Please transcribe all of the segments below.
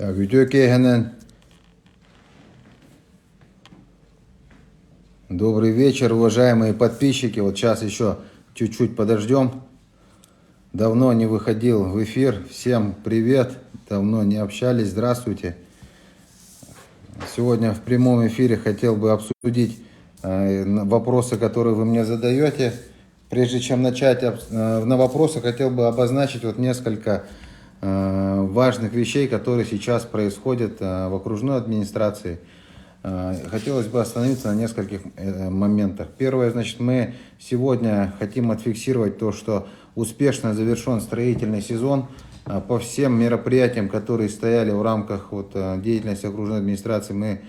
Так, Видеокейхенен. Добрый вечер, уважаемые подписчики. Вот сейчас еще чуть-чуть подождем. Давно не выходил в эфир. Всем привет. Давно не общались. Здравствуйте. Сегодня в прямом эфире хотел бы обсудить вопросы, которые вы мне задаете. Прежде чем начать на вопросы, хотел бы обозначить вот несколько важных вещей, которые сейчас происходят в окружной администрации. Хотелось бы остановиться на нескольких моментах. Первое, значит, мы сегодня хотим отфиксировать то, что успешно завершен строительный сезон. По всем мероприятиям, которые стояли в рамках деятельности окружной администрации, мы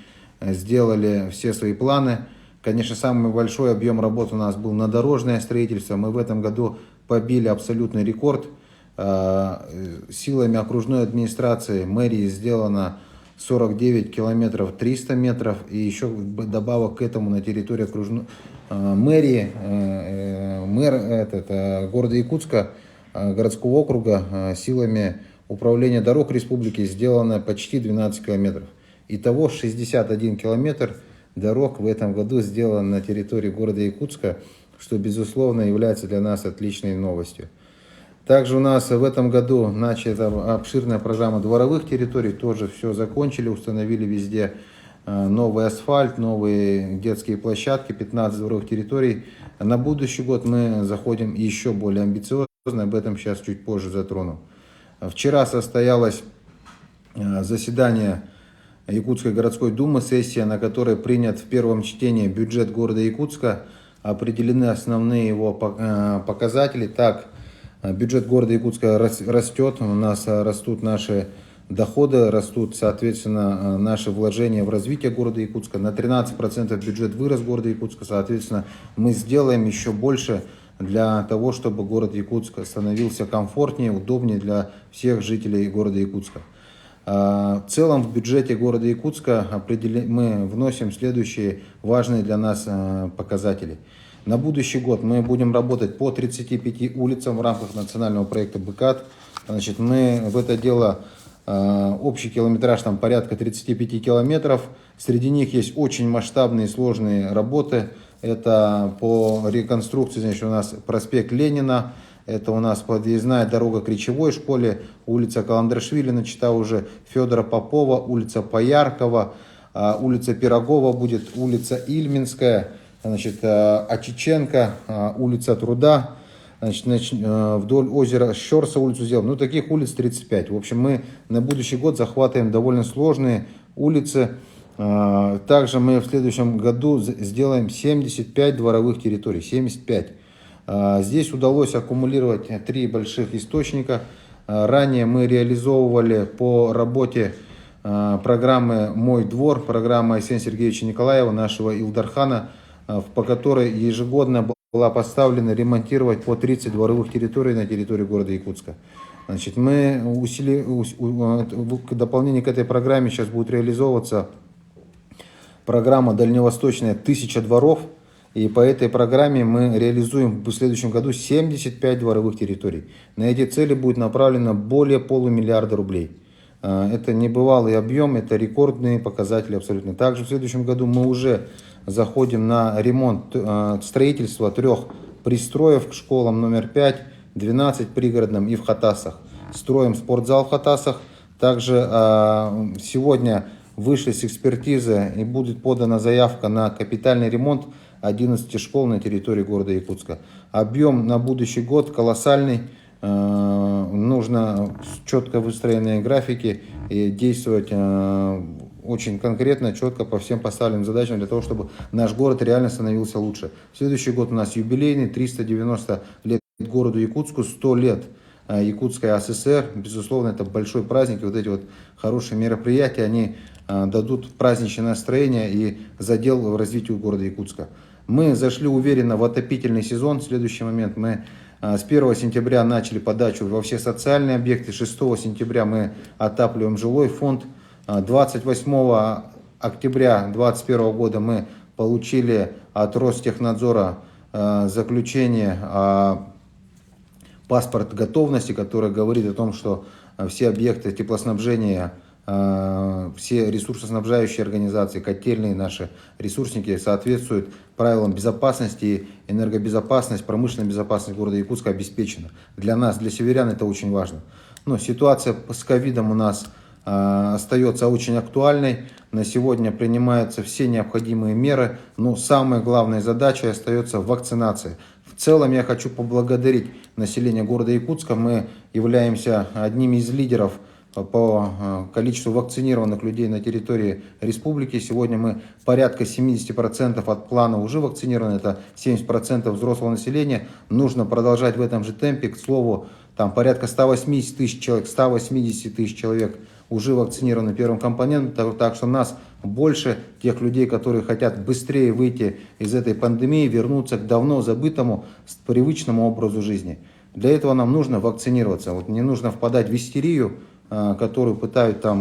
сделали все свои планы. Конечно, самый большой объем работ у нас был на дорожное строительство. Мы в этом году побили абсолютный рекорд. Силами окружной администрации мэрии сделано 49 километров 300 метров. И еще добавок к этому на территории окружной мэрии, города Якутска, городского округа, силами управления дорог республики сделано почти 12 километров. Итого 61 километр дорог в этом году сделано на территории города Якутска, что, безусловно, является для нас отличной новостью. Также у нас в этом году начата обширная программа дворовых территорий, тоже все закончили, установили везде новый асфальт, новые детские площадки, 15 дворовых территорий. На будущий год мы заходим еще более амбициозно, об этом сейчас чуть позже затрону. Вчера состоялось заседание Якутской городской думы, сессия, на которой принят в первом чтении бюджет города Якутска, определены основные его показатели. Так, бюджет города Якутска растет, у нас растут наши доходы, растут, соответственно, наши вложения в развитие города Якутска. На 13% бюджет вырос города Якутска, соответственно, мы сделаем еще больше для того, чтобы город Якутск становился комфортнее, удобнее для всех жителей города Якутска. В целом в бюджете города Якутска мы вносим следующие важные для нас показатели. На будущий год мы будем работать по 35 улицам в рамках национального проекта БКАТ. Значит, мы в это дело общий километраж там порядка 35 километров. Среди них есть очень масштабные и сложные работы. Это по реконструкции, значит, у нас проспект Ленина. Это у нас подъездная дорога к Речевой школе, улица Каландрашвили, начата уже Федора Попова, улица Пояркова, улица Пирогова будет, улица Ильминская, значит, Очиченко, улица Труда, значит, вдоль озера Щорса улицу сделаем. Ну, таких улиц 35. В общем, мы на будущий год захватываем довольно сложные улицы. Также мы в следующем году сделаем 75 дворовых территорий, 75. Здесь удалось аккумулировать 3 больших источника. Ранее мы реализовывали по работе программы «Мой двор», программа Арсения Сергеевича Николаева, нашего Илдархана, по которой ежегодно была поставлена ремонтировать по 30 дворовых территорий на территории города Якутска. Значит, мы в дополнение к этой программе сейчас будет реализовываться программа дальневосточная «1000 дворов». И по этой программе мы реализуем в следующем году 75 дворовых территорий. На эти цели будет направлено более полумиллиарда рублей. Это небывалый объем, это рекордные показатели абсолютно. Также в следующем году мы уже заходим на ремонт строительства 3 пристроев к школам номер 5, 12 пригородным и в Хатасах. Строим спортзал в Хатасах. Также сегодня вышли с экспертизы и будет подана заявка на капитальный ремонт 11 школ на территории города Якутска. Объем на будущий год колоссальный. Нужно четко выстроенные графики и действовать очень конкретно, четко по всем поставленным задачам для того, чтобы наш город реально становился лучше. Следующий год у нас юбилейный, 390 лет городу Якутску, 100 лет Якутской АССР. Безусловно, это большой праздник. И вот эти вот хорошие мероприятия, они дадут праздничное настроение и задел в развитии города Якутска. Мы зашли уверенно в отопительный сезон. В следующий момент мы с 1 сентября начали подачу во все социальные объекты. 6 сентября мы отапливаем жилой фонд. 28 октября 2021 года мы получили от Ростехнадзора заключение паспорт готовности, который говорит о том, что все объекты теплоснабжения все ресурсоснабжающие организации, котельные наши ресурсники соответствуют правилам безопасности, энергобезопасность, промышленная безопасность города Якутска обеспечена. Для нас, для северян это очень важно. Но ситуация с ковидом у нас остается очень актуальной. На сегодня принимаются все необходимые меры, но самая главная задача остается вакцинация. В целом я хочу поблагодарить население города Якутска. Мы являемся одними из лидеров по количеству вакцинированных людей на территории республики. Сегодня мы порядка 70% от плана уже вакцинированы, это 70% взрослого населения. Нужно продолжать в этом же темпе. К слову, там порядка 180 тысяч человек уже вакцинированы первым компонентом, так что нас больше, тех людей, которые хотят быстрее выйти из этой пандемии, вернуться к давно забытому, привычному образу жизни. Для этого нам нужно вакцинироваться. Вот не нужно впадать в истерию, которую пытаются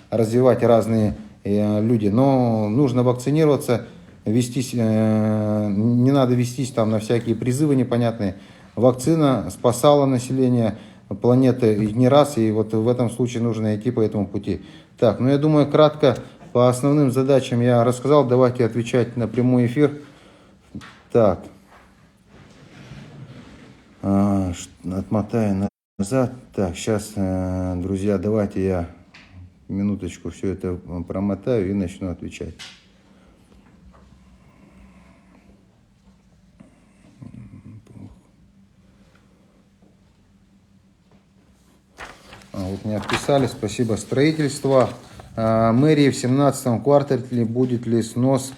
развивать разные люди. Но нужно вакцинироваться, не надо вестись на всякие призывы непонятные. Вакцина спасала население планеты не раз, и вот в этом случае нужно идти по этому пути. Так, я думаю, кратко по основным задачам я рассказал. Давайте отвечать на прямой эфир. Так, отмотаю назад. Так, сейчас, друзья, давайте я минуточку все это промотаю и начну отвечать. Вот мне отписали, спасибо. Строительство мэрии в 17 квартале, будет ли снос?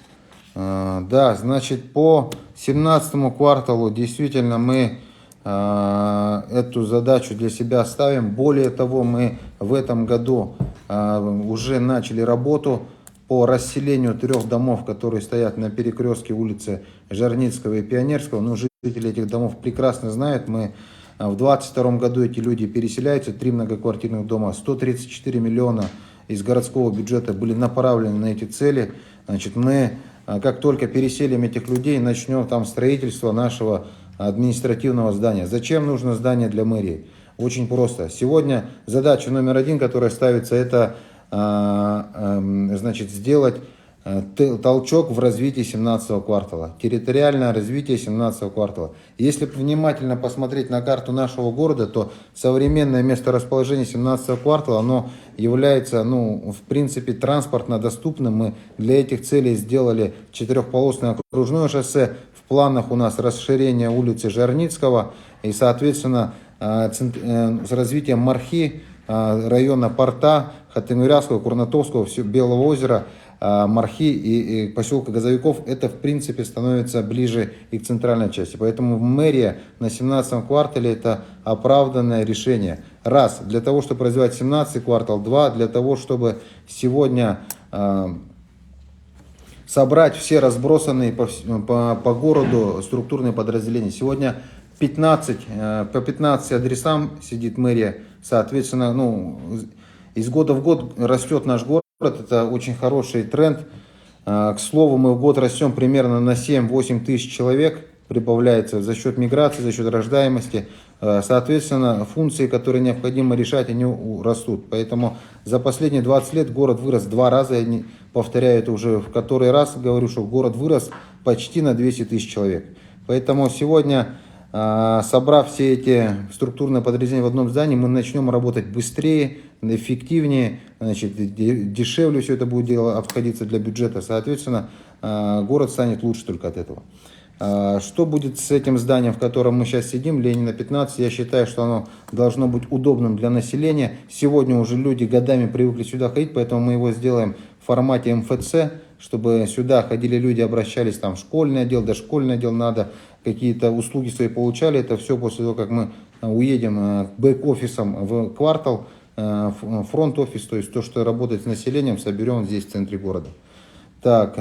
Да, значит, по 17 кварталу действительно мы эту задачу для себя ставим. Более того, мы в этом году уже начали работу по расселению 3 домов, которые стоят на перекрестке улицы Жарницкого и Пионерского. Но жители этих домов прекрасно знают, мы в 2022 году эти люди переселяются, 3 многоквартирных дома, 134 миллиона из городского бюджета были направлены на эти цели. Значит, мы, как только переселим этих людей, начнем там строительство нашего административного здания. Зачем нужно здание для мэрии? Очень просто. Сегодня задача номер 1, которая ставится, это значит, сделать толчок в развитии 17 квартала, территориальное развитие 17 квартала. Если внимательно посмотреть на карту нашего города, то современное месторасположение 17 квартала, оно является, в принципе, транспортно доступным. Мы для этих целей сделали 4-полосное окружное шоссе. В планах у нас расширение улицы Жарницкого и, соответственно, с развитием Мархи, района Порта, Хатынурянского, Курнатовского, Белого озера, Мархи и поселка Газовиков, это в принципе становится ближе и к центральной части. Поэтому мэрия на 17 квартале это оправданное решение. Раз, для того, чтобы развивать 17 квартал. Два, для того, чтобы сегодня собрать все разбросанные по городу структурные подразделения. Сегодня по 15 адресам сидит мэрия. Соответственно, из года в год растет наш город. Это очень хороший тренд. К слову, мы в год растем примерно на 7-8 тысяч человек. Прибавляется за счет миграции, за счет рождаемости. Соответственно, функции, которые необходимо решать, они растут. Поэтому за последние 20 лет город вырос 2 раза. Я повторяю это уже в который раз. Говорю, что город вырос почти на 200 тысяч человек. Поэтому сегодня, собрав все эти структурные подразделения в одном здании, мы начнем работать быстрее, эффективнее, дешевле все это будет дело обходиться для бюджета. Соответственно, город станет лучше только от этого. Что будет с этим зданием, в котором мы сейчас сидим, Ленина 15, я считаю, что оно должно быть удобным для населения. Сегодня уже люди годами привыкли сюда ходить, поэтому мы его сделаем в формате МФЦ, чтобы сюда ходили люди, обращались в школьный отдел, дошкольный отдел, надо какие-то услуги свои получали. Это все после того, как мы уедем к бэк-офисам в квартал, фронт-офис, то есть то, что работает с населением, соберем здесь в центре города. Так,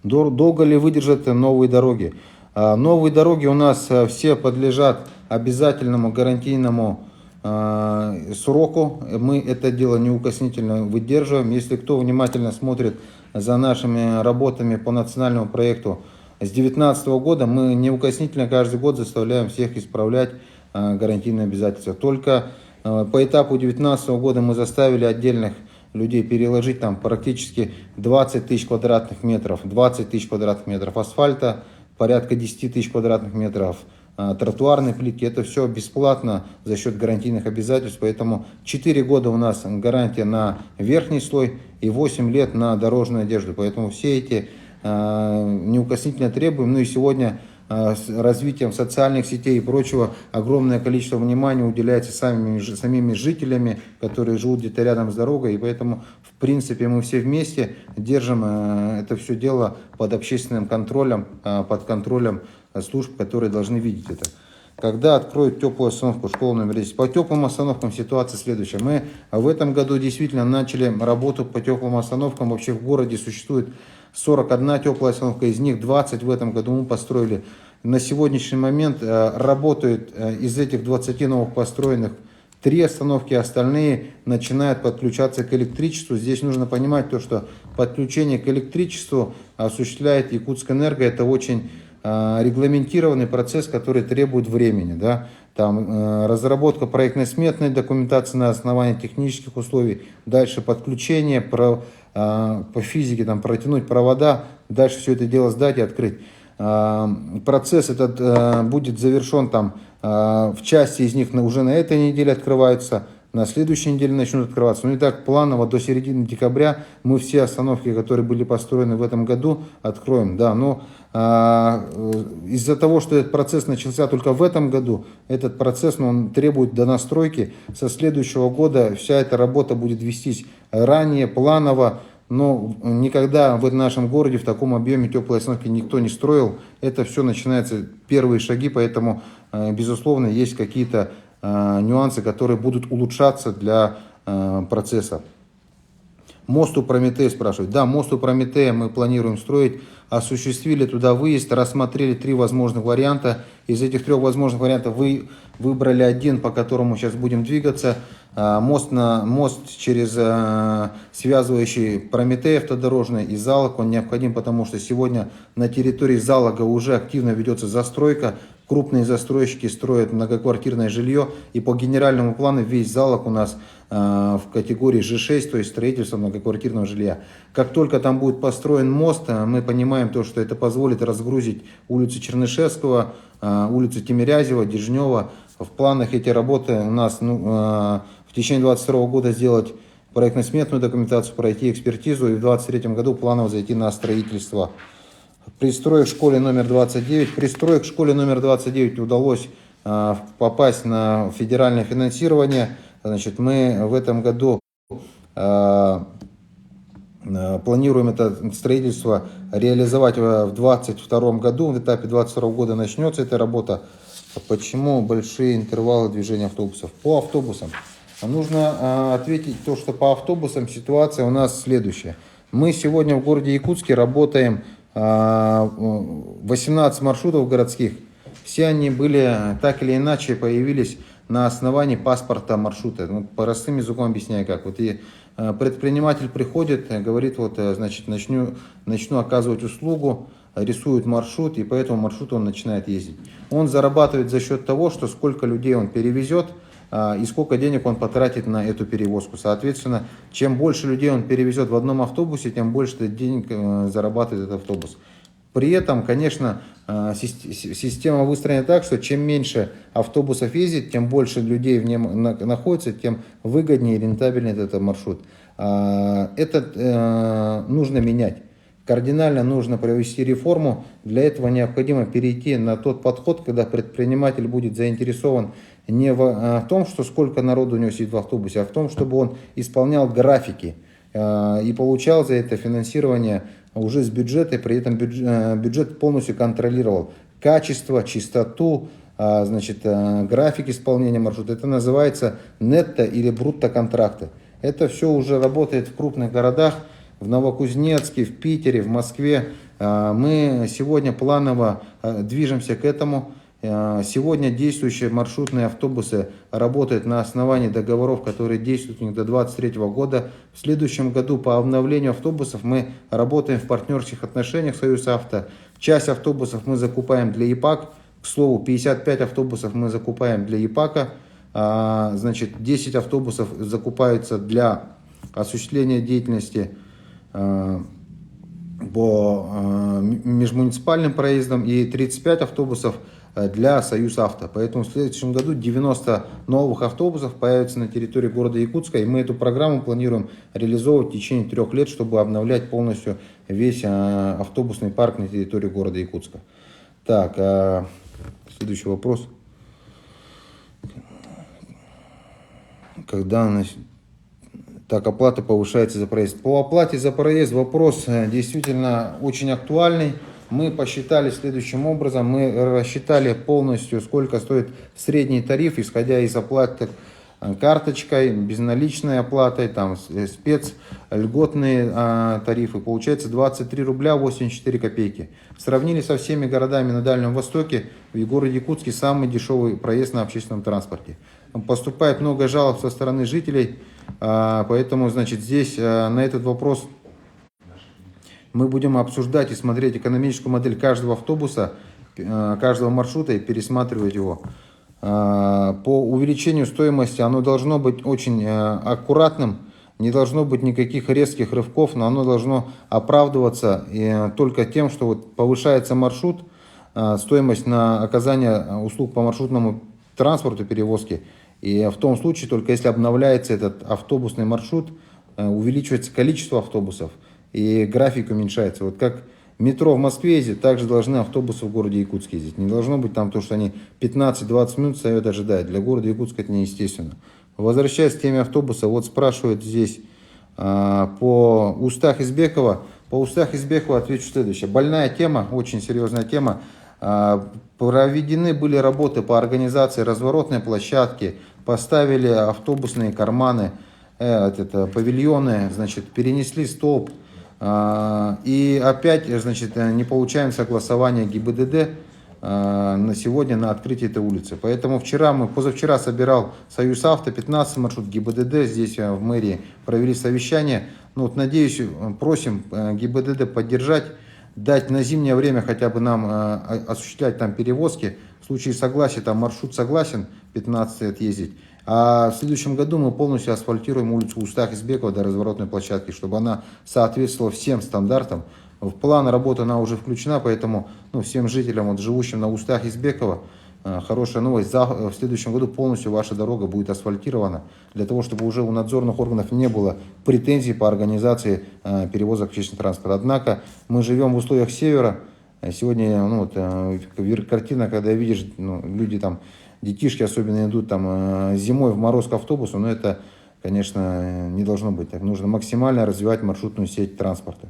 долго ли выдержат новые дороги? Новые дороги у нас все подлежат обязательному гарантийному сроку. Мы это дело неукоснительно выдерживаем. Если кто внимательно смотрит за нашими работами по национальному проекту с 2019 года, мы неукоснительно каждый год заставляем всех исправлять гарантийные обязательства. Только По этапу 2019 года мы заставили отдельных людей переложить там практически 20 тысяч квадратных метров, 20 тысяч квадратных метров асфальта, порядка 10 тысяч квадратных метров тротуарной плитки. Это все бесплатно за счет гарантийных обязательств. Поэтому 4 года у нас гарантия на верхний слой и 8 лет на дорожную одежду. Поэтому все эти неукоснительно требуем. Ну и сегодня с развитием социальных сетей и прочего огромное количество внимания уделяется самими жителями, которые живут где-то рядом с дорогой. И поэтому, в принципе, мы все вместе держим это все дело под общественным контролем, под контролем служб, которые должны видеть это. Когда откроют теплую остановку школы номер 10? По теплым остановкам ситуация следующая. Мы в этом году действительно начали работу по теплым остановкам. Вообще в городе существует 41 теплая остановка, из них 20 в этом году мы построили. На сегодняшний момент работают из этих 20 новых построенных 3 остановки, остальные начинают подключаться к электричеству. Здесь нужно понимать то, что подключение к электричеству осуществляет Якутскэнерго. Это очень регламентированный процесс, который требует времени. Да? Там разработка проектно-сметной документации на основании технических условий, дальше подключение, по физике там, протянуть провода, дальше все это дело сдать и открыть. Процесс этот будет завершен там, в части из них уже на этой неделе открываются, на следующей неделе начнут открываться. Ну и так планово до середины декабря мы все остановки, которые были построены в этом году, откроем. Да, но из-за того, что этот процесс начался только в этом году, этот процесс он требует донастройки. Со следующего года вся эта работа будет вестись ранее, планово. Но никогда в нашем городе в таком объеме теплой остановки никто не строил. Это все начинается первые шаги, поэтому, безусловно, есть какие-то нюансы, которые будут улучшаться для процесса. Мост у Прометея спрашивают. Да, мост у Прометея мы планируем строить. Осуществили туда выезд, рассмотрели 3 возможных варианта. Из этих 3 возможных вариантов выбрали один, по которому сейчас будем двигаться. Мост через связывающий Прометей автодорожный и Залог. Он необходим, потому что сегодня на территории Залога уже активно ведется застройка. Крупные застройщики строят многоквартирное жилье. И по генеральному плану весь Залог у нас в категории G6, то есть строительство многоквартирного жилья. Как только там будет построен мост, мы понимаем то, что это позволит разгрузить улицу Чернышевского, улицу Тимирязева, Дежнева. В планах эти работы у нас в течение 2022 года сделать проектно-сметную документацию, пройти экспертизу и в 2023 году планово зайти на строительство. Пристрой к школе номер 29 удалось попасть на федеральное финансирование. Значит, мы в этом году планируем это строительство реализовать в 2022 году. В этапе 2022 года начнется эта работа. Почему большие интервалы движения автобусов? По автобусам. Нужно ответить то, что по автобусам ситуация у нас следующая. Мы сегодня в городе Якутске работаем 18 маршрутов городских. Все они были так или иначе появились на основании паспорта маршрута. Ну, простым языком объясняю как. Вот и предприниматель приходит, говорит, вот, значит, начну оказывать услугу, рисует маршрут, и по этому маршруту он начинает ездить. Он зарабатывает за счет того, что сколько людей он перевезет, и сколько денег он потратит на эту перевозку. Соответственно, чем больше людей он перевезет в одном автобусе, тем больше денег зарабатывает этот автобус. При этом, конечно, система выстроена так, что чем меньше автобусов ездит, тем больше людей в нем находится, тем выгоднее и рентабельнее этот маршрут. Это нужно менять. Кардинально нужно провести реформу. Для этого необходимо перейти на тот подход, когда предприниматель будет заинтересован не в том, что сколько народу у него сидит в автобусе, а в том, чтобы он исполнял графики и получал за это финансирование уже с бюджета, и при этом бюджет полностью контролировал качество, чистоту, значит, график исполнения маршрута. Это называется нетто или брутто контракты. Это все уже работает в крупных городах, в Новокузнецке, в Питере, в Москве. Мы сегодня планово движемся к этому. Сегодня действующие маршрутные автобусы работают на основании договоров, которые действуют у них до 2023 года. В следующем году по обновлению автобусов мы работаем в партнерских отношениях с «Союзавто». Часть автобусов мы закупаем для ИПАК. К слову, 55 автобусов мы закупаем для ИПАКа. Значит, 10 автобусов закупаются для осуществления деятельности по межмуниципальным проездам и 35 автобусов для Союзавто. Поэтому в следующем году 90 новых автобусов появятся на территории города Якутска. И мы эту программу планируем реализовывать в течение 3 лет, чтобы обновлять полностью весь автобусный парк на территории города Якутска. Так, следующий вопрос. Когда так, оплата повышается за проезд. По оплате за проезд вопрос действительно очень актуальный. Мы посчитали следующим образом. Мы рассчитали полностью, сколько стоит средний тариф, исходя из оплаты карточкой, безналичной оплатой, там спецльготные тарифы. Получается 23 рубля 84 копейки. Сравнили со всеми городами на Дальнем Востоке. В городе Якутске самый дешевый проезд на общественном транспорте. Поступает много жалоб со стороны жителей. Поэтому, значит, здесь на этот вопрос мы будем обсуждать и смотреть экономическую модель каждого автобуса, каждого маршрута и пересматривать его. По увеличению стоимости оно должно быть очень аккуратным, не должно быть никаких резких рывков, но оно должно оправдываться только тем, что вот повышается маршрут, стоимость на оказание услуг по маршрутному транспорту, перевозки. И в том случае, только если обновляется этот автобусный маршрут, увеличивается количество автобусов и график уменьшается. Вот как метро в Москве ездит, также должны автобусы в городе Якутске ездить. Не должно быть там то, что они 15-20 минут стоят ожидать. Для города Якутска это неестественно. Возвращаясь к теме автобуса, вот спрашивают здесь по Устах Избекова. По Устах Избекова отвечу следующее. Больная тема, очень серьезная тема. Проведены были работы по организации разворотной площадки, поставили автобусные карманы, павильоны, значит, перенесли столб. И опять, значит, не получаем согласования ГИБДД на сегодня на открытии этой улицы. Поэтому позавчера собирал Союзавто, 15 маршрут ГИБДД здесь в мэрии, провели совещание. Ну, вот, надеюсь, просим ГИБДД поддержать, дать на зимнее время хотя бы нам осуществлять там перевозки. В случае согласия, там маршрут согласен, 15 лет ездить. А в следующем году мы полностью асфальтируем улицу Устах Избекова до разворотной площадки, чтобы она соответствовала всем стандартам. В план работы она уже включена, поэтому всем жителям, вот, живущим на Устах Избекова, хорошая новость. В следующем году полностью ваша дорога будет асфальтирована, для того, чтобы уже у надзорных органов не было претензий по организации перевозок общественного транспорта. Однако мы живем в условиях севера. Сегодня картина, когда видишь, люди там, детишки особенно идут там зимой в мороз к автобусу, но это, конечно, не должно быть так. Нужно максимально развивать маршрутную сеть транспорта.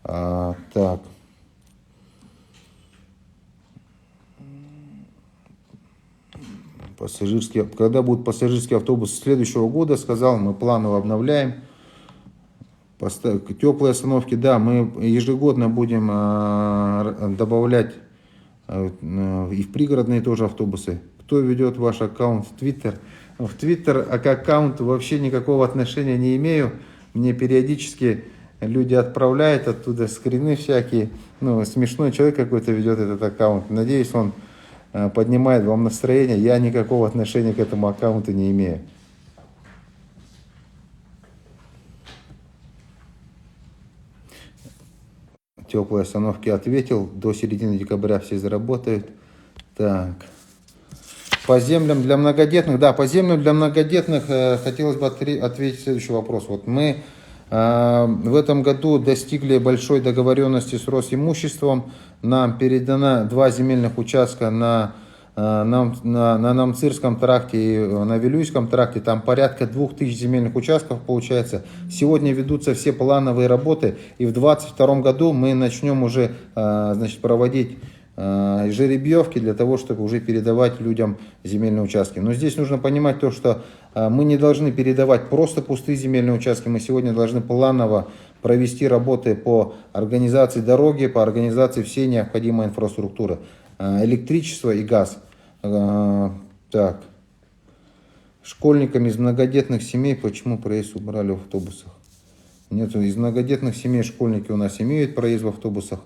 Так. Когда будут пассажирские автобусы следующего года, сказал, мы планово обновляем. Теплые остановки, да, мы ежегодно будем добавлять и в пригородные тоже автобусы. Кто ведет ваш аккаунт в Твиттер? В Твиттер к аккаунту вообще никакого отношения не имею. Мне периодически люди отправляют оттуда скрины всякие. Смешной человек какой-то ведет этот аккаунт. Надеюсь, он поднимает вам настроение. Я никакого отношения к этому аккаунту не имею. Теплые остановки ответил. До середины декабря все заработают. Так. По землям для многодетных. Да, по землям для многодетных хотелось бы ответить следующий вопрос. Вот мы в этом году достигли большой договоренности с Росимуществом. Нам передано 2 земельных участка на Намцирском тракте и на Вилюйском тракте. Там порядка 2000 земельных участков получается. Сегодня ведутся все плановые работы. И в 2022 году мы начнем уже проводить жеребьевки для того, чтобы уже передавать людям земельные участки. Но здесь нужно понимать то, что мы не должны передавать просто пустые земельные участки. Мы сегодня должны планово провести работы по организации дороги, по организации всей необходимой инфраструктуры. Электричество и газ. Так. Школьникам из многодетных семей почему проезд убрали в автобусах? Нет, из многодетных семей школьники у нас имеют проезд в автобусах.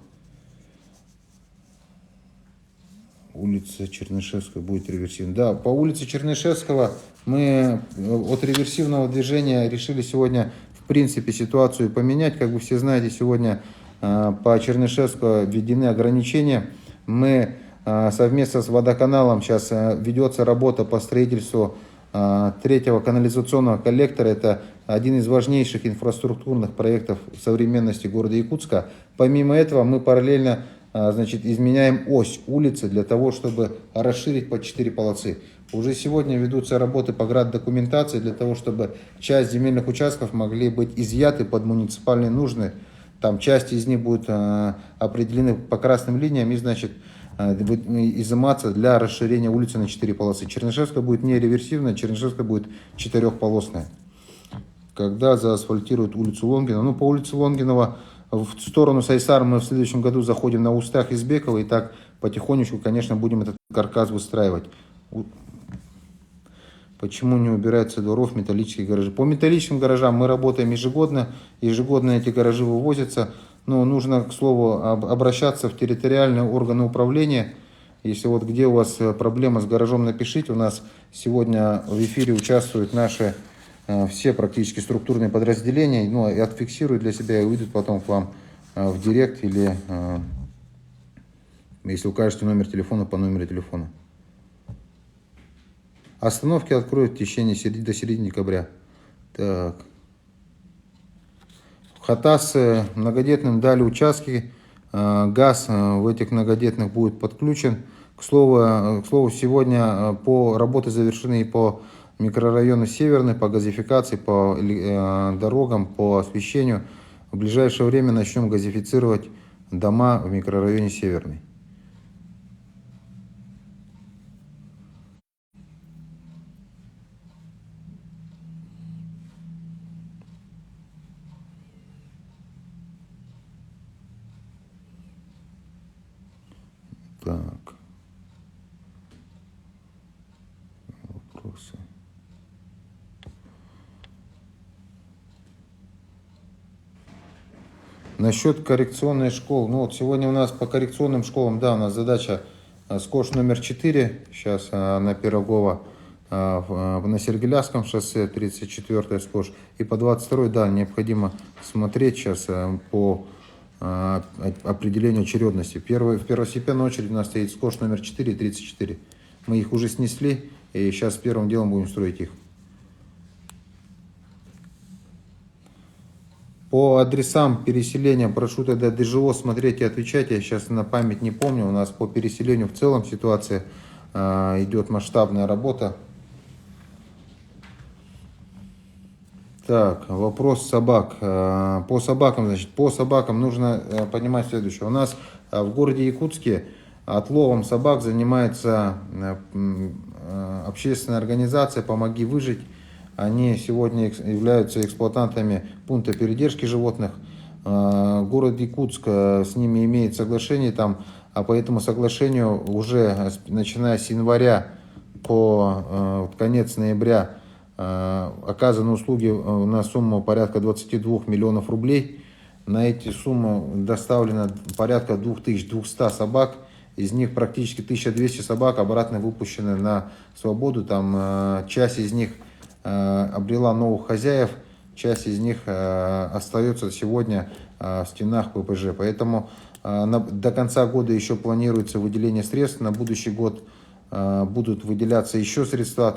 улица Чернышевская будет реверсивной. Да, по улице Чернышевского мы от реверсивного движения решили сегодня, в принципе, ситуацию поменять. Как вы все знаете, сегодня по Чернышевскому введены ограничения. Мы совместно с водоканалом сейчас ведется работа по строительству третьего канализационного коллектора. Это один из важнейших инфраструктурных проектов современности города Якутска. Помимо этого мы параллельно изменяем ось улицы для того, чтобы расширить по 4 полосы. Уже сегодня ведутся работы по граддокументации для того, чтобы часть земельных участков могли быть изъяты под муниципальные нужды. Там часть из них будет определены по красным линиям и будет изыматься для расширения улицы на 4 полосы. Чернышевская будет не реверсивная, Чернышевская будет 4-полосная. Когда заасфальтируют улицу Лонгина, по улице Лонгинова в сторону Сайсар мы в следующем году заходим на Устах Избекова, и так потихонечку, конечно, будем этот каркас выстраивать. Почему не убирают со дворов металлические гаражи? По металлическим гаражам мы работаем ежегодно эти гаражи вывозятся. Но нужно, к слову, обращаться в территориальные органы управления. Если где у вас проблема с гаражом, напишите. У нас сегодня в эфире участвуют наши все практически структурные подразделения. И отфиксируют для себя и выйдут потом к вам в директ или, если укажете номер телефона, по номеру телефона. Остановки откроют в течение до середины декабря. Так. Хатас многодетным дали участки, газ в этих многодетных будет подключен. К слову, сегодня работы завершены и по микрорайону Северный, по газификации, по дорогам, по освещению. В ближайшее время начнем газифицировать дома в микрорайоне Северный. Так. Вопросы. Насчет коррекционной школы. Сегодня у нас по коррекционным школам, у нас задача СКОШ номер 4, сейчас на Пирогова, на Сергеляском шоссе, 34-й СКОШ. И по 22-й, необходимо смотреть сейчас по определению очередности. В первостепенной очереди у нас стоит СКОШ номер 4 и 34. Мы их уже снесли, и сейчас первым делом будем строить их. По адресам переселения прошу тогда ДЖО смотреть и отвечать. Я сейчас на память не помню. У нас по переселению в целом ситуация идет масштабная работа. Так, вопрос собак. По собакам нужно понимать следующее. У нас в городе Якутске отловом собак занимается общественная организация «Помоги выжить». Они сегодня являются эксплуатантами пункта передержки животных. Город Якутск с ними имеет соглашение, а по этому соглашению уже начиная с января по конец ноября оказаны услуги на сумму порядка 22 миллионов рублей. На эти суммы доставлено порядка 2200 собак. Из них практически 1200 собак обратно выпущены на свободу. Часть из них обрела новых хозяев, часть из них остается сегодня в стенах ППЖ. Поэтому до конца года еще планируется выделение средств. На будущий год будут выделяться еще средства,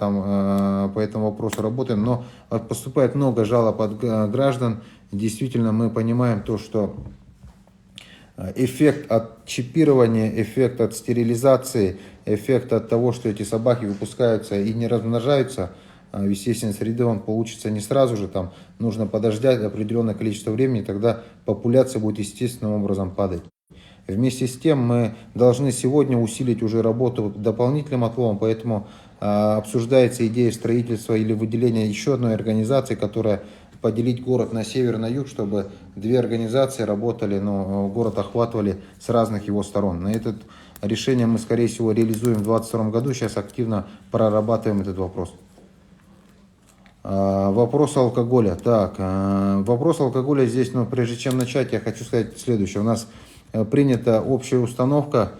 по этому вопросу работаем. Но поступает много жалоб от граждан. Действительно, мы понимаем то, что эффект от чипирования, эффект от стерилизации, эффект от того, что эти собаки выпускаются и не размножаются в естественной среде, он получится не сразу же. Нужно подождать определенное количество времени, тогда популяция будет естественным образом падать. Вместе с тем мы должны сегодня усилить уже работу дополнительным отловом, поэтому обсуждается идея строительства или выделения еще одной организации, которая поделить город на север и на юг, чтобы две организации работали, но город охватывали с разных его сторон. На это решение мы, скорее всего, реализуем в 2022 году, сейчас активно прорабатываем этот вопрос. Вопрос алкоголя. Вопрос алкоголя здесь, прежде чем начать, я хочу сказать следующее. У нас принята общая установка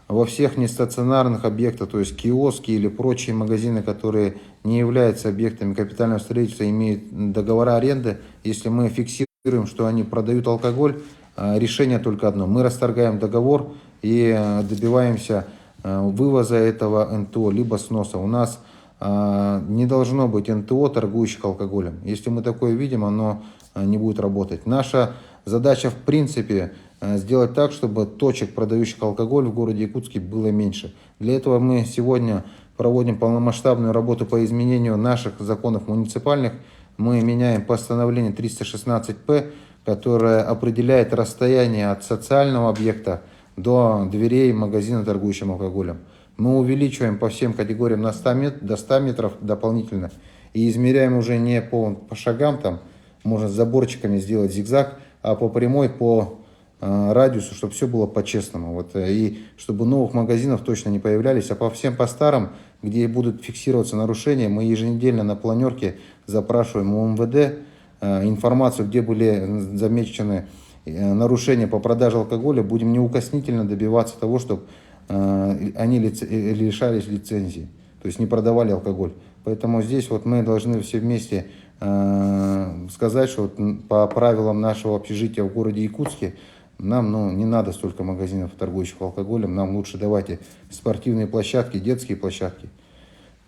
во всех нестационарных объектах, то есть киоски или прочие магазины, которые не являются объектами капитального строительства, имеют договора аренды, если мы фиксируем, что они продают алкоголь, решение только одно. Мы расторгаем договор и добиваемся вывоза этого НТО, либо сноса. У нас не должно быть НТО, торгующих алкоголем. Если мы такое видим, оно не будет работать. Наша задача в принципе сделать так, чтобы точек, продающих алкоголь в городе Якутске, было меньше. Для этого мы сегодня проводим полномасштабную работу по изменению наших законов муниципальных. Мы меняем постановление 316-П, которое определяет расстояние от социального объекта до дверей магазина, торгующим алкоголем. Мы увеличиваем по всем категориям до 100 метров дополнительно. И измеряем уже не по шагам, там можно с заборчиками сделать зигзаг, а по прямой, по радиусу, чтобы все было по-честному. Вот, и чтобы новых магазинов точно не появлялись. А по всем по старым, где будут фиксироваться нарушения, мы еженедельно на планерке запрашиваем у МВД информацию, где были замечены нарушения по продаже алкоголя. Будем неукоснительно добиваться того, чтобы они лишались лицензии, то есть не продавали алкоголь. Поэтому здесь вот мы должны все вместе сказать, что вот по правилам нашего общежития в городе Якутске нам не надо столько магазинов, торгующих алкоголем, нам лучше давайте спортивные площадки, детские площадки.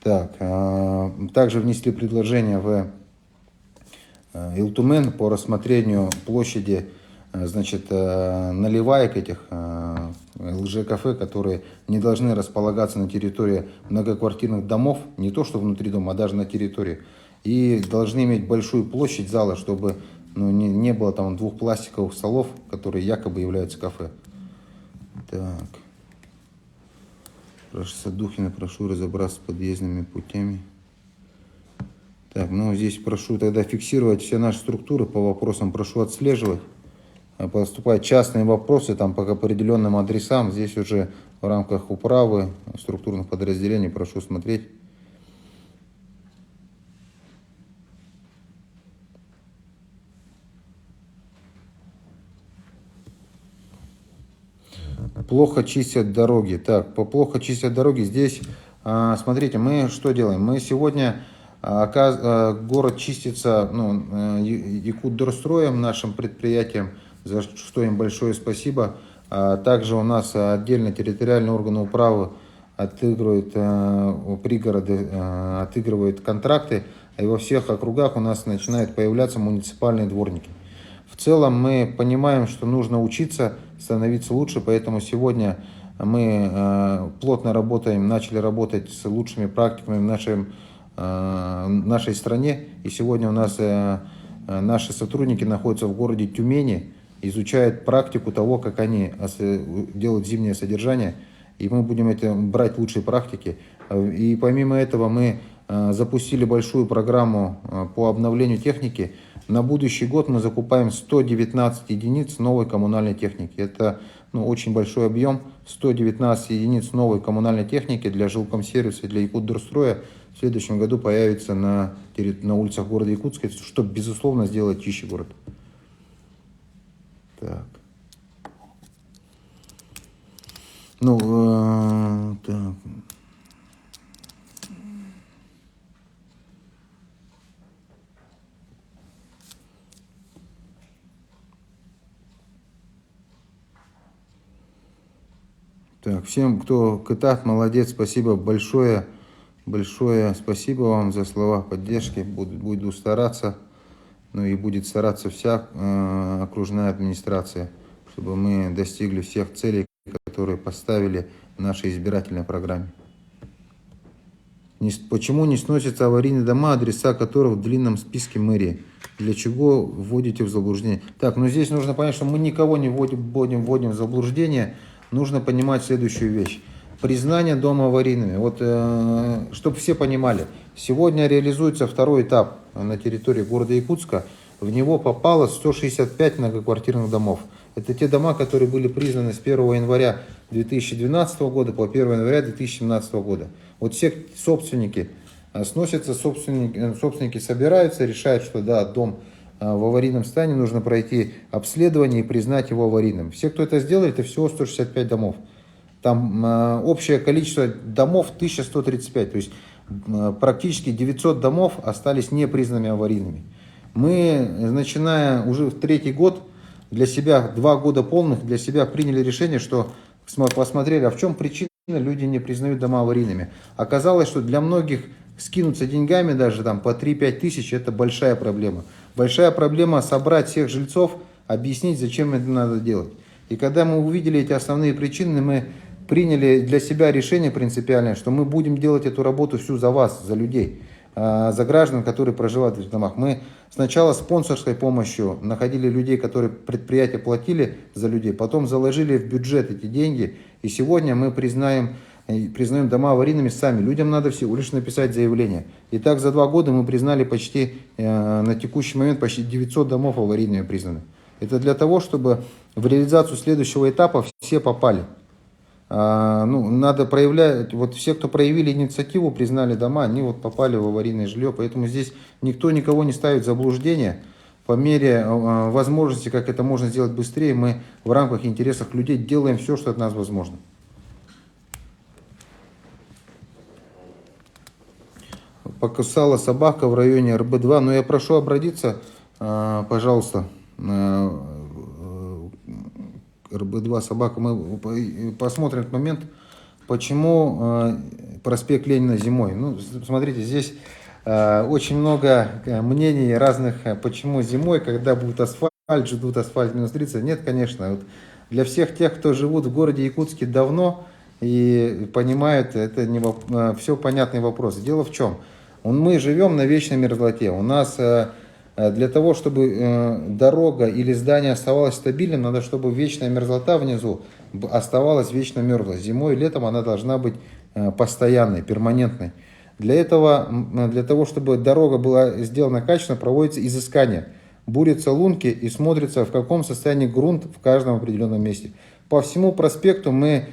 Так, также внесли предложение в Илтумен по рассмотрению площади, значит, наливаек этих лжекафе, которые не должны располагаться на территории многоквартирных домов, не то что внутри дома, а даже на территории. И должны иметь большую площадь зала, чтобы не было там двух пластиковых столов, которые якобы являются кафе. Так. Прошу Садухина, прошу разобраться с подъездными путями. Так, здесь прошу тогда фиксировать все наши структуры по вопросам, прошу отслеживать. Поступают частные вопросы там по определенным адресам. Здесь уже в рамках управы структурных подразделений прошу смотреть. Плохо чистят дороги. Так, по плохо чистят дороги здесь, смотрите, мы что делаем? Мы сегодня, город чистится Якутдорстроем, нашим предприятием, за что им большое спасибо. Также у нас отдельно территориальные органы управы отыгрывают пригороды, отыгрывают контракты, и во всех округах у нас начинают появляться муниципальные дворники. В целом мы понимаем, что нужно учиться, становиться лучше, поэтому сегодня мы плотно работаем, начали работать с лучшими практиками в нашей стране. И сегодня у нас наши сотрудники находятся в городе Тюмени, изучают практику того, как они делают зимнее содержание. И мы будем брать лучшие практики. И помимо этого мы запустили большую программу по обновлению техники. На будущий год мы закупаем 119 единиц новой коммунальной техники. Это очень большой объем. 119 единиц новой коммунальной техники для жилкомсервиса и для Якутдорстроя в следующем году появится на улицах города Якутска, чтобы, безусловно, сделать чище город. Так. Так. Так, всем, кто кытат, молодец, спасибо большое, спасибо вам за слова поддержки, буду стараться, и будет стараться вся окружная администрация, чтобы мы достигли всех целей, которые поставили в нашей избирательной программе. Почему не сносятся аварийные дома, адреса которых в длинном списке мэрии? Для чего вводите в заблуждение? Так, здесь нужно понять, что мы никого не вводим в заблуждение. Нужно понимать следующую вещь. Признание дома аварийными. Вот, чтобы все понимали, сегодня реализуется второй этап на территории города Якутска. В него попало 165 многоквартирных домов. Это те дома, которые были признаны с 1 января 2012 года по 1 января 2017 года. Вот все собственники сносятся, собственники собираются, решают, что да, дом в аварийном состоянии, нужно пройти обследование и признать его аварийным. Все, кто это сделали, это всего 165 домов. Там общее количество домов 1135, то есть практически 900 домов остались непризнанными аварийными. Мы, начиная уже в третий год, для себя, 2 года полных, для себя приняли решение, что посмотрели, а в чем причина, люди не признают дома аварийными. Оказалось, что для многих скинуться деньгами даже там по 3-5 тысяч – это большая проблема. Большая проблема собрать всех жильцов, объяснить, зачем это надо делать. И когда мы увидели эти основные причины, мы приняли для себя решение принципиальное, что мы будем делать эту работу всю за вас, за людей, за граждан, которые проживают в этих домах. Мы сначала спонсорской помощью находили людей, которые предприятия платили за людей, потом заложили в бюджет эти деньги, и сегодня мы признаем дома аварийными сами. Людям надо всего лишь написать заявление. И так за 2 года мы признали почти, на текущий момент, почти 900 домов аварийными признаны. Это для того, чтобы в реализацию следующего этапа все попали. Надо проявлять, вот все, кто проявили инициативу, признали дома, они вот попали в аварийное жилье, поэтому здесь никто никого не ставит в заблуждение. По мере возможности, как это можно сделать быстрее, мы в рамках интересов людей делаем все, что от нас возможно. Покусала собака в районе РБ-2, но я прошу обратиться, пожалуйста, РБ-2 собака. Мы посмотрим этот момент, почему проспект Ленина зимой. Ну, смотрите, здесь очень много мнений разных, почему зимой, когда будет асфальт, ждут асфальт минус 30. Нет, конечно. Вот для всех тех, кто живут в городе Якутске давно и понимают, это не все понятный вопрос. Дело в чем? Мы живем на вечной мерзлоте. У нас для того, чтобы дорога или здание оставалось стабильным, надо, чтобы вечная мерзлота внизу оставалась вечно мерзлой. Зимой и летом она должна быть постоянной, перманентной. Для этого, для того, чтобы дорога была сделана качественно, проводится изыскание. Бурятся лунки и смотрится, в каком состоянии грунт в каждом определенном месте. По всему проспекту мы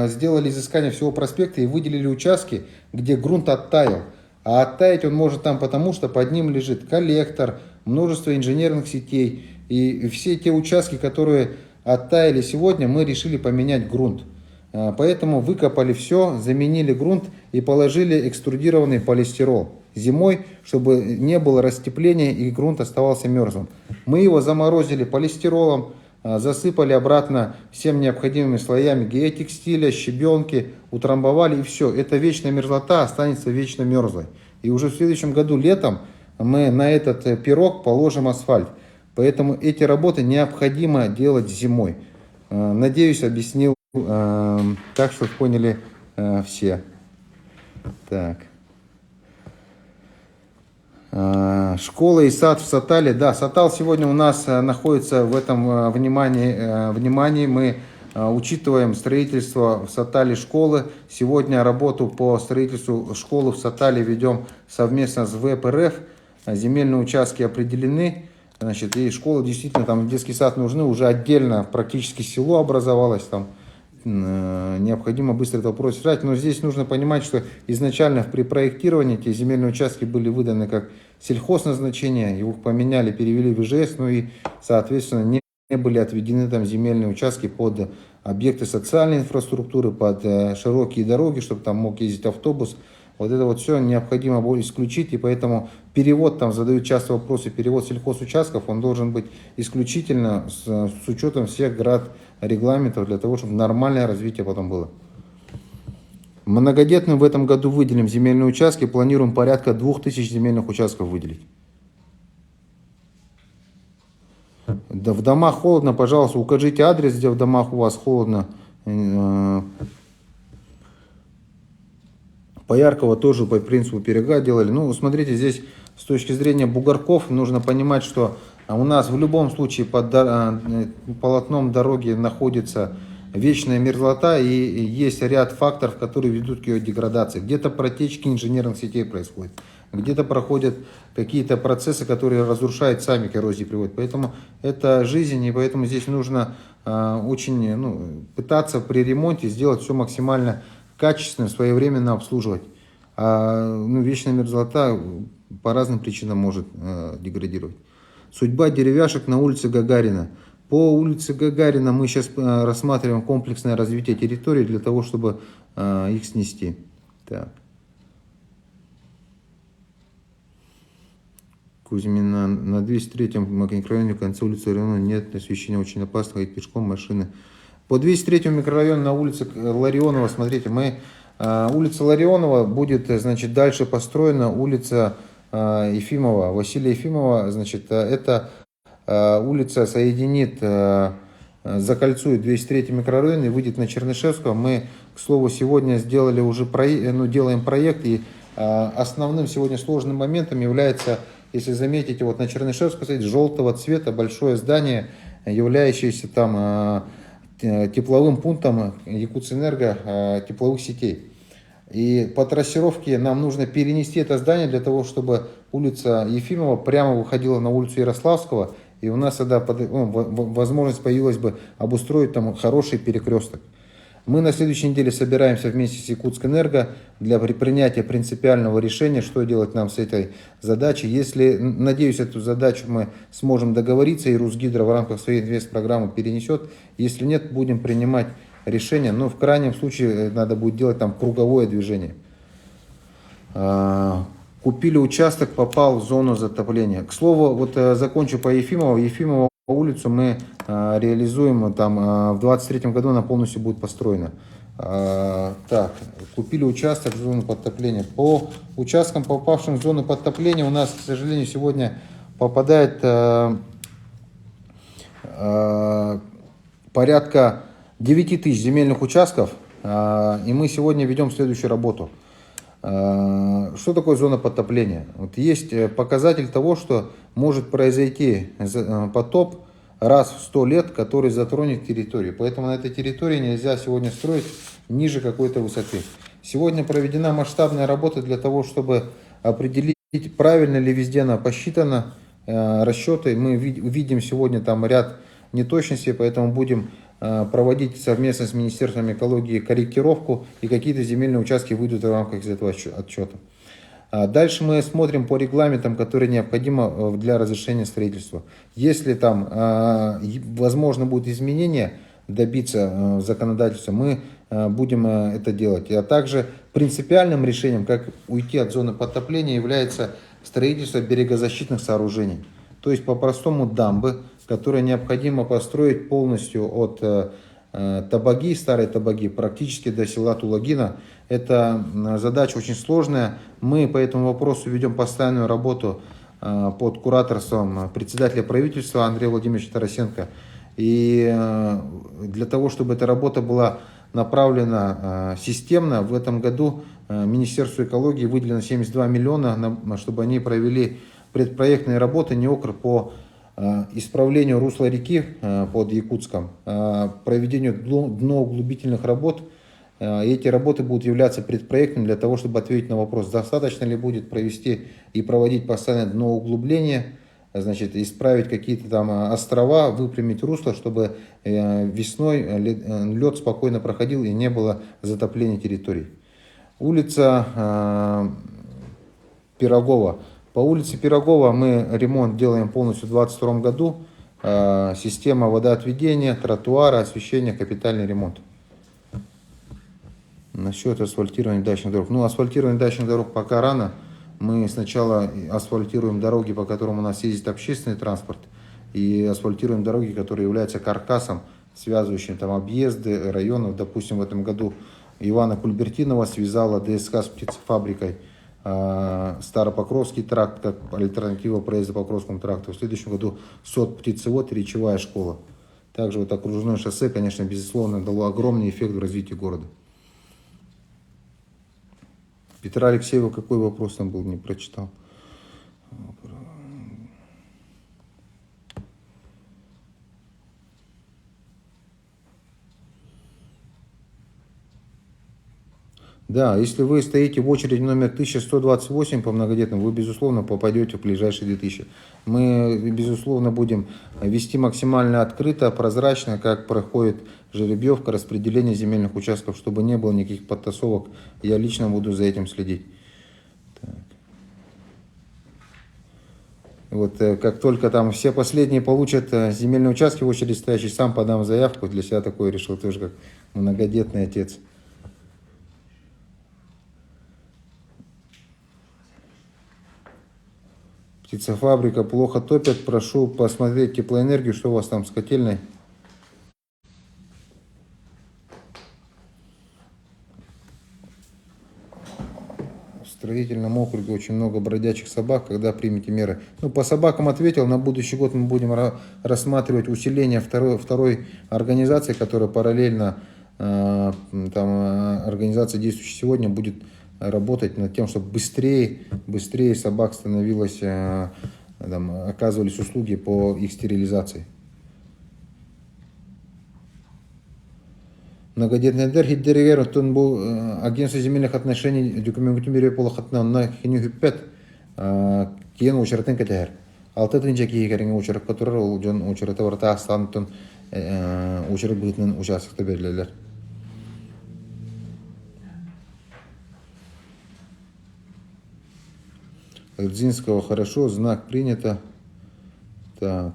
сделали изыскание всего проспекта и выделили участки, где грунт оттаял. А оттаять он может там потому, что под ним лежит коллектор, множество инженерных сетей. И все те участки, которые оттаяли сегодня, мы решили поменять грунт. Поэтому выкопали все, заменили грунт и положили экструдированный полистирол зимой, чтобы не было растепления и грунт оставался мерзлым. Мы его заморозили полистиролом, засыпали обратно всем необходимыми слоями геотекстиля, щебенки, утрамбовали и все. Эта вечная мерзлота останется вечно мерзлой. И уже в следующем году летом мы на этот пирог положим асфальт. Поэтому эти работы необходимо делать зимой. Надеюсь, объяснил так, что поняли все. Так. Школа и сад в Сатале. Да, Сатал сегодня у нас находится в этом внимании. Мы учитываем строительство в Сатале школы. Сегодня работу по строительству школы в Сатале ведем совместно с ВПРФ. Земельные участки определены. Значит, и школа действительно, там детский сад нужны. Уже отдельно практически село образовалось там. Необходимо быстро этот вопрос решать. Но здесь нужно понимать, что изначально при проектировании эти земельные участки были выданы как сельхозназначение, его поменяли, перевели в ИЖС, ну и, соответственно, не были отведены там земельные участки под объекты социальной инфраструктуры, под широкие дороги, чтобы там мог ездить автобус. Вот это вот все необходимо было исключить, и поэтому перевод, там задают часто вопросы, перевод сельхозучастков, он должен быть исключительно с учетом всех регламентов, для того, чтобы нормальное развитие потом было. Многодетным в этом году выделим земельные участки, планируем порядка 2000 земельных участков выделить. Да, в домах холодно, пожалуйста, укажите адрес, где в домах у вас холодно. Пояркова тоже по принципу пирога делали. Ну, смотрите, здесь с точки зрения бугорков нужно понимать, что у нас в любом случае под полотном дороги находится вечная мерзлота и есть ряд факторов, которые ведут к ее деградации. Где-то протечки инженерных сетей происходят, где-то проходят какие-то процессы, которые разрушают сами к эрозии приводят. Поэтому это жизнь, и поэтому здесь нужно очень пытаться при ремонте сделать все максимально качественно, своевременно обслуживать. Вечная мерзлота по разным причинам может деградировать. Судьба деревяшек на улице Гагарина. По улице Гагарина мы сейчас рассматриваем комплексное развитие территории для того, чтобы их снести. Так. Кузьмина на 203-м микрорайоне в конце улицы Ларионова нет освещения, очень опасно ходить пешком, машины. По 203-му микрорайону на улице Ларионова, смотрите, улица Ларионова будет, значит, дальше построена улица Ефимова, Василия Ефимова, значит, это улица соединит, закольцует 203-й микрорайон и выйдет на Чернышевского. Мы, к слову, сегодня сделали уже делаем проект, и основным сегодня сложным моментом является, если заметите, вот на Чернышевского стоит желтого цвета большое здание, являющееся там тепловым пунктом Якутсэнерго тепловых сетей. И по трассировке нам нужно перенести это здание для того, чтобы улица Ефимова прямо выходила на улицу Ярославского, и у нас тогда возможность появилась бы обустроить там хороший перекресток. Мы на следующей неделе собираемся вместе с Якутскэнерго для принятия принципиального решения, что делать нам с этой задачей. Если, надеюсь, эту задачу мы сможем договориться, и Русгидро в рамках своей инвестпрограммы перенесет. Если нет, будем принимать решение, но в крайнем случае надо будет делать там круговое движение. Купили участок, попал в зону затопления. К слову, вот закончу по Ефимову. Ефимову улицу мы реализуем, там в 2023 году она полностью будет построена. Так, купили участок в зону подтопления. По участкам, попавшим в зону подтопления, у нас, к сожалению, сегодня попадает порядка 9 тысяч земельных участков, и мы сегодня ведем следующую работу. Что такое зона подтопления? Вот есть показатель того, что может произойти потоп раз в 100 лет, который затронет территорию. Поэтому на этой территории нельзя сегодня строить ниже какой-то высоты. Сегодня проведена масштабная работа для того, чтобы определить, правильно ли везде она посчитана, расчеты. Мы видим сегодня там ряд неточностей, поэтому будем проводить совместно с Министерством экологии корректировку, и какие-то земельные участки выйдут в рамках этого отчета. Дальше мы смотрим по регламентам, которые необходимы для разрешения строительства. Если там возможно будет изменения добиться законодательства, мы будем это делать. А также принципиальным решением, как уйти от зоны подтопления, является строительство берегозащитных сооружений. То есть по-простому дамбы, которые необходимо построить полностью от Табаги, старой Табаги, практически до села Тулагина. Это задача очень сложная. Мы по этому вопросу ведем постоянную работу под кураторством председателя правительства Андрея Владимировича Тарасенко. И для того, чтобы эта работа была направлена системно, в этом году Министерству экологии выделено 72 миллиона, чтобы они провели предпроектные работы НИОКР по исправлению русла реки под Якутском, проведению дноуглубительных работ. Эти работы будут являться предпроектными для того, чтобы ответить на вопрос, достаточно ли будет провести и проводить постоянное дноуглубление, значит, исправить какие-то там острова, выпрямить русло, чтобы весной лед спокойно проходил и не было затопления территорий. Улица Пирогова. По улице Пирогова мы ремонт делаем полностью в 2022 году. Система водоотведения, тротуара, освещения, капитальный ремонт. Насчет асфальтирования дачных дорог. Асфальтирование дачных дорог пока рано. Мы сначала асфальтируем дороги, по которым у нас ездит общественный транспорт, и асфальтируем дороги, которые являются каркасом, связывающим там объезды районов. Допустим, в этом году Ивана Кульбертинова связала ДСК с птицефабрикой. Старопокровский тракт, как альтернатива проезда по Покровскому тракту. В следующем году СОТ птицевод и речевая школа. Также вот окружное шоссе, конечно, безусловно, дало огромный эффект в развитии города. Петра Алексеева, какой вопрос там был, не прочитал. Да, если вы стоите в очереди номер 1128 по многодетным, вы, безусловно, попадете в ближайшие 2000. Мы, безусловно, будем вести максимально открыто, прозрачно, как проходит жеребьевка, распределение земельных участков, чтобы не было никаких подтасовок. Я лично буду за этим следить. Так. Вот как только там все последние получат земельные участки в очереди стоящие, сам подам заявку. Для себя такое решил тоже, как многодетный отец. Птицефабрика плохо топят. Прошу посмотреть теплоэнергию, что у вас там с котельной. В строительном округе очень много бродячих собак. Когда примете меры? Ну, по собакам ответил. На будущий год мы будем рассматривать усиление второй организации, которая параллельно там организация, действующая сегодня, будет работать над тем, чтобы быстрее собак становилось, там, оказывались услуги по их стерилизации. Многодетный энергия деревер, то был агентство земельных отношений, документу мире полохатна на хинюхипет, киен учертен катер. Алтын жаки керен учрак, который улжен учрата варта астантын учрак бытнын участокта берилер. Рдзинского хорошо, знак принято. Так.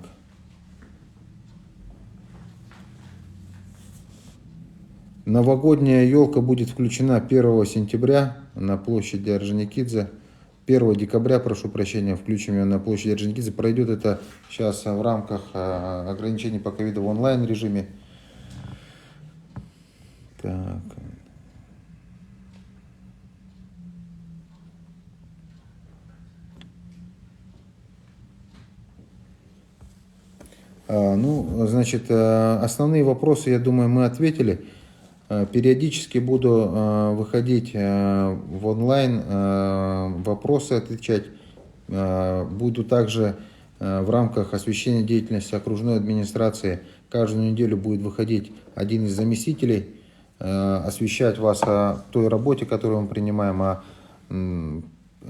Новогодняя елка будет включена 1 сентября на площади Орджоникидзе. 1 декабря, прошу прощения, включим ее на площади Орджоникидзе. Пройдет это сейчас в рамках ограничений по ковиду в онлайн режиме. Так. Ну, значит, основные вопросы, я думаю, мы ответили. Периодически буду выходить в онлайн, вопросы отвечать. Буду также в рамках освещения деятельности окружной администрации каждую неделю будет выходить один из заместителей, освещать вас о той работе, которую мы принимаем, о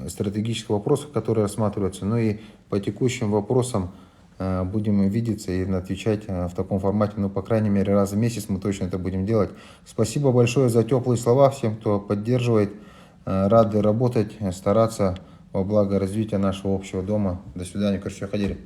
стратегических вопросах, которые рассматриваются. Ну и по текущим вопросам будем видеться и отвечать в таком формате, ну, по крайней мере, раз в месяц мы точно это будем делать. Спасибо большое за теплые слова всем, кто поддерживает. Рады работать, стараться во благо развития нашего общего дома. До свидания, Кашфи Хадири.